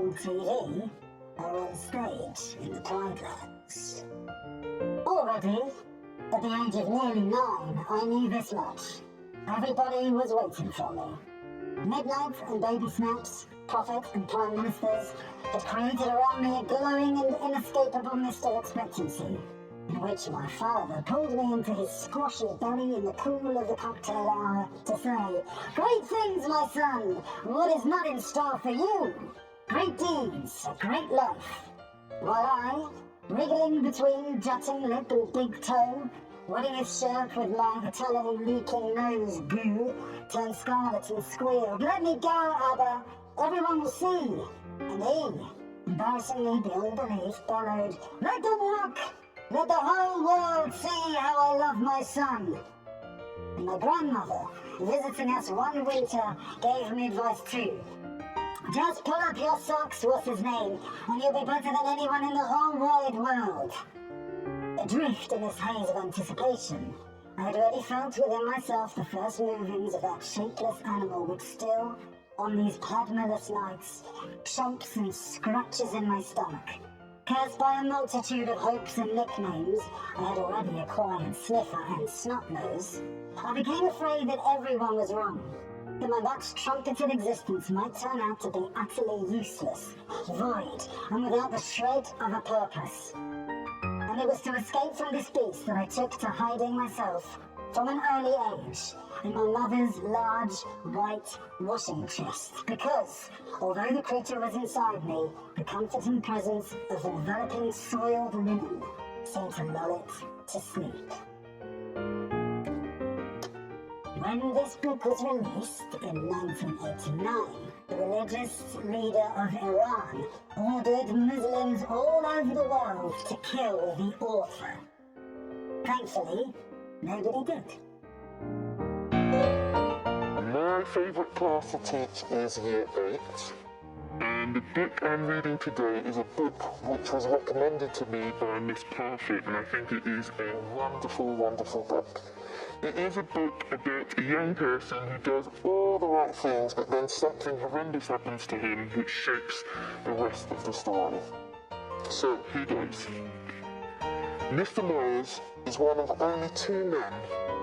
on TV or on stage in the playgrounds. Already, at the age of nearly 9, I knew this much. Everybody was waiting for me. Midnight and baby snaps, prophets and prime ministers had created around me a glowing and inescapable mist of expectancy, in which my father pulled me into his squashy belly in the cool of the cocktail hour to say, "Great things, my son! What is not in store for you? Great deeds, a great life." While I, wriggling between jutting lip and big toe, wetting his shirt with my eternally leaking nose goo, turned scarlet and squealed, "Let me go, Abba! Everyone will see!" And he, embarrassingly beyond belief, bellowed, "Let them look! Let the whole world see how I love my son!" And my grandmother, visiting us one winter, gave me advice too. "Just pull up your socks, what's his name, and you'll be better than anyone in the whole wide world." Adrift in this haze of anticipation, I had already felt within myself the first movings of that shapeless animal which still, on these Padmaless nights, chomps and scratches in my stomach. Cursed by a multitude of hopes and nicknames, I had already acquired Sniffer and Snotnose. I became afraid that everyone was wrong, that my much trumpeted existence might turn out to be utterly useless, void, and without the shred of a purpose. And it was to escape from this beast that I took to hiding myself from an early age in my mother's large white washing chest, because, although the creature was inside me, the comforting presence of enveloping soiled linen seemed to lull it to sleep. When this book was released in 1989, the religious leader of Iran ordered Muslims all over the world to kill the author. Thankfully, nobody did. My favourite class to teach is Year 8, and the book I'm reading today is a book which was recommended to me by Miss Perfect, and I think it is a wonderful, wonderful book. It is a book about a young person who does all the right things, but then something horrendous happens to him which shapes the rest of the story. So, here goes. Mr. Myers is one of only 2 men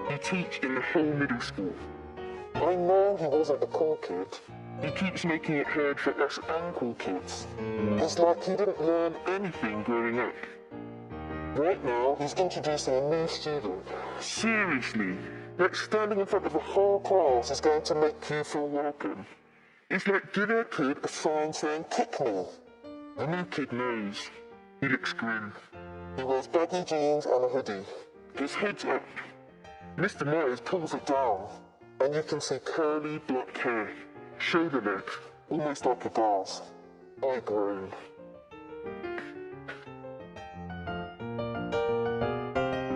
who teach in the whole middle school. I know he wasn't a cool kid. He keeps making it hard for us uncool kids. It's like he didn't learn anything growing up. Right now, he's introducing a new student. Seriously, like standing in front of a whole class is going to make you feel welcome. It's like giving a kid a sign saying, "Kick me." The new kid knows. He looks grim. He wears baggy jeans and a hoodie. His head's up. Mr. Myers pulls it down, and you can see curly black hair, shoulder length, almost like a girl's. I groan.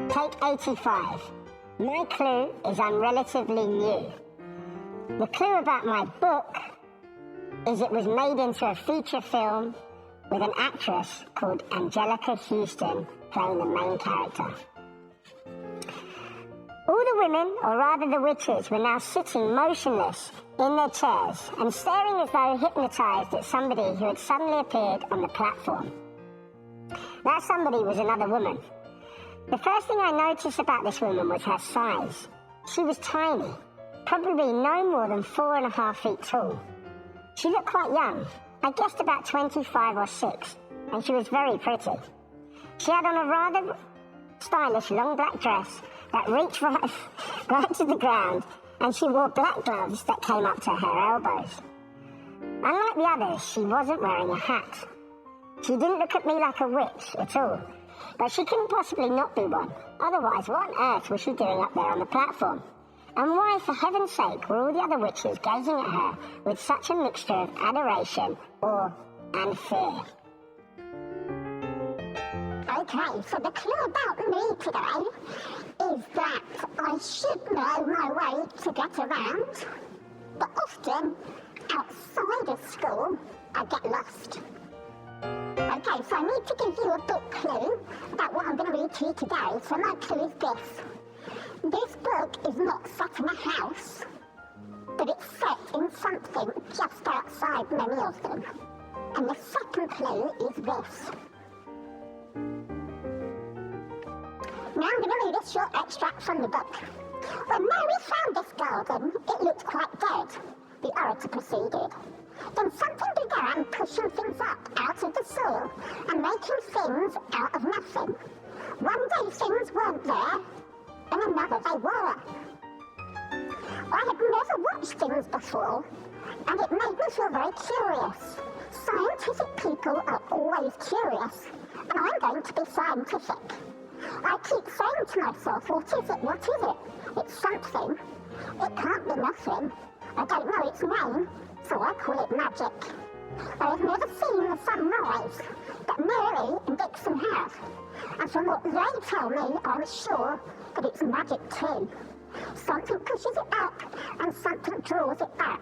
Take 85. My clue is I'm relatively new. The clue about my book is it was made into a feature film with an actress called Angelica Houston playing the main character. All the women, or rather the witches, were now sitting motionless in their chairs and staring as though hypnotised at somebody who had suddenly appeared on the platform. That somebody was another woman. The first thing I noticed about this woman was her size. She was tiny, probably no more than 4.5 feet tall. She looked quite young, I guessed about 25 or 6, and she was very pretty. She had on a rather stylish long black dress that reached right to the ground, and she wore black gloves that came up to her elbows. Unlike the others, she wasn't wearing a hat. She didn't look at me like a witch at all, but she couldn't possibly not be one. Otherwise, what on earth was she doing up there on the platform? And why, for heaven's sake, were all the other witches gazing at her with such a mixture of adoration, awe, and fear? Okay, so the clue about me today is that I should know my way to get around, but often, outside of school, I get lost. Okay, so I need to give you a book clue about what I'm going to read to you today. So my clue is this. This book is not set in a house, but it's set in something just outside many of them. And the second clue is this. Now I'm going to read a short extract from the book. When Mary found this garden, it looked quite dead, the orator proceeded. Then something began pushing things up out of the soil and making things out of nothing. One day things weren't there, and another they were. I had never watched things before, and it made me feel very curious. Scientific people are always curious, and I'm going to be scientific. I keep saying to myself, what is it? What is it? It's something. It can't be nothing. I don't know its name, so I call it magic. I have never seen the sun rise, but Mary and Dixon have. And from what they tell me, I'm sure that it's magic too. Something pushes it up, and something draws it back.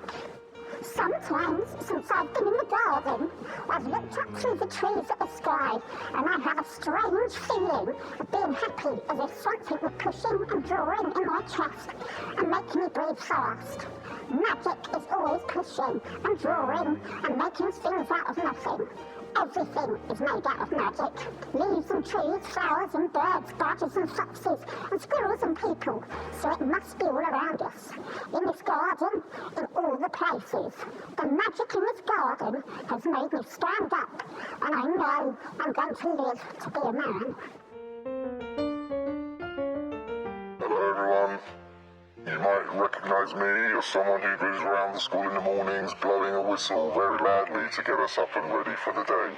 Sometimes, since I've been in the garden, I've looked up through the trees at the sky, and I have a strange feeling of being happy, as if something were pushing and drawing in my chest and making me breathe fast. Magic is always pushing and drawing and making things out of nothing. Everything is made out of magic. Leaves and trees, flowers and birds, badgers and foxes, and squirrels and people. So it must be all around us. In this garden, in all the places. The magic in this garden has made me stand up, and I know I'm going to live to be a man. Hello everyone. You might recognise me as someone who goes around the school in the mornings blowing a whistle very loudly to get us up and ready for the day.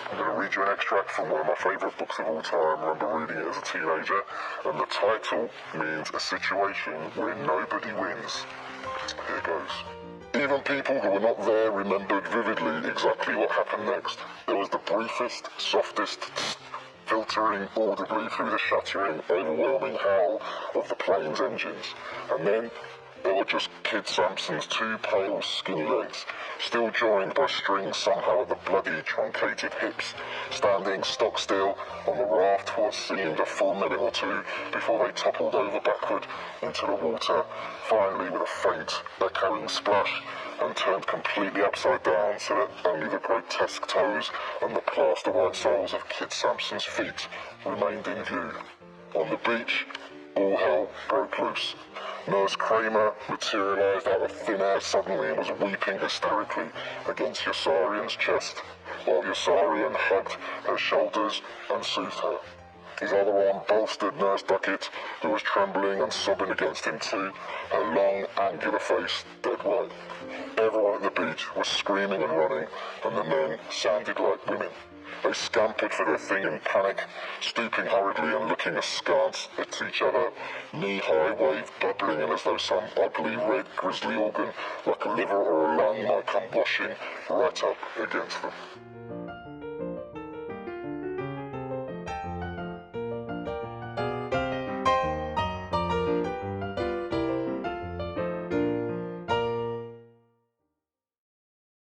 I'm going to read you an extract from one of my favourite books of all time. I remember reading it as a teenager, and the title means a situation where nobody wins. Here goes. Even people who were not there remembered vividly exactly what happened next. There was the briefest, softest, filtering audibly through the shattering, overwhelming howl of the plane's engines. And then there were just Kid Sampson's two pale, skinny legs, still joined by strings somehow at the bloody, truncated hips, standing stock still on the raft for what seemed a full minute or two before they toppled over backward into the water, finally with a faint, echoing splash, and turned completely upside down so that only the grotesque toes and the plaster white soles of Kid Sampson's feet remained in view. On the beach, all hell broke loose. Nurse Kramer materialised out of thin air suddenly and was weeping hysterically against Yossarian's chest, while Yossarian hugged her shoulders and soothed her. His other arm bolstered Nurse Duckett, who was trembling and sobbing against him too, her long, angular face dead white. Everyone at the beach was screaming and running, and the men sounded like women. They scampered for their thing in panic, stooping hurriedly and looking askance at each other, knee-high wave bubbling in as though some ugly red grisly organ, like a liver or a lung, might come washing right up against them.